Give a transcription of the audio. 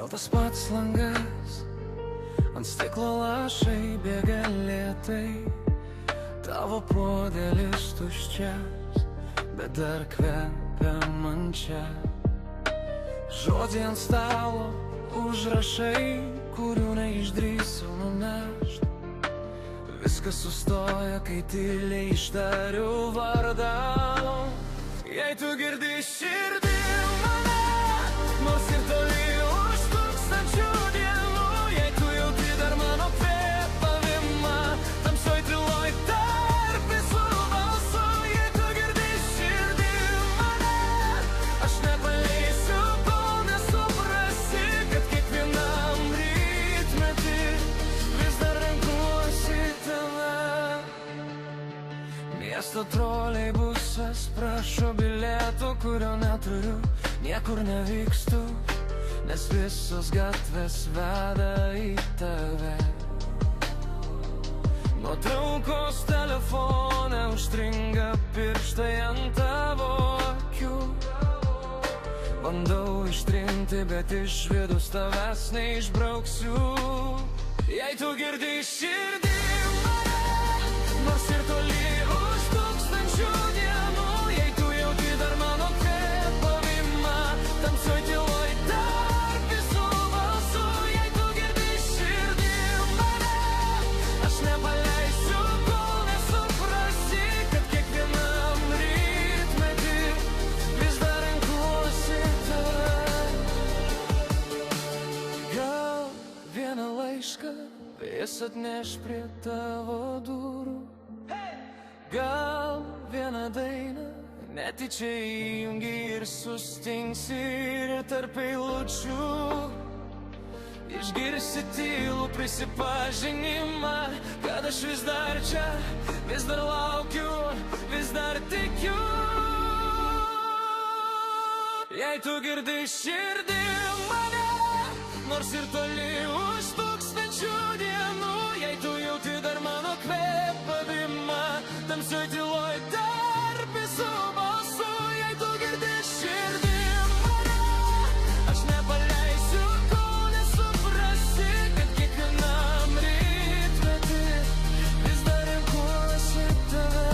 Vėl tas pats langas, ant stiklo lašai bėga lėtai. Tavo puodelis tuščias, bet dar kvepia man čia. Žodžiai ant stalo, užrašai, kurių neišdrįsiu nunešt. Viskas sustoja, kai tyliai ištariu vardą. Jei tu girdi širdį mane, nors ir toli už tūkstančių dienų, jei tu jauti dar mano kvėpavimą, tamsoj tyloj tarp visų balsų, jei tu girdi širdį mane, aš nepaleisiu, kol nesuprasi, kad kiekvienam rytmetį vis dar renkuosi tave. Miesto troleibusas prašo bilieto, kurio neturiu, niekur nevykstu, nes visos gatvės veda į tave. Nuotraukos telefone užstringa pirštai ant tavo akių. Bandau ištrinti, bet iš vidus tavęs neišbrauksiu. Jei tu girdi širdį mane, nors ir toli už tūkstančių dienų, jei tu jauti dar mano kvėpavimą, tamsoj tyloj tarp visų balsų, jei tu girdi širdį mane, aš nepaleisiu, kol nesuprasi, kad kiekvienam rytmetį vis dar renkuosi tave. Gal vieną laišką jis atneš prie tavo durų, gal vieną dainą netyčia įjungi ir sustingsi, ir tarp eilučių išgirsi tylų prisipažinimą, kad aš vis dar čia, vis dar laukiu, vis dar tikiu. Jei tu girdi širdį mane, nors ir toli už tūkstančių dienų, jei tu jauti dar mano kvėpavimą, tamsoj tyloj tarp visų balsų, jei tu girdi širdį mane, aš nepaleisiu, kol nesuprasi, kad kiekvienam rytmetį vis dar renkuosi tave.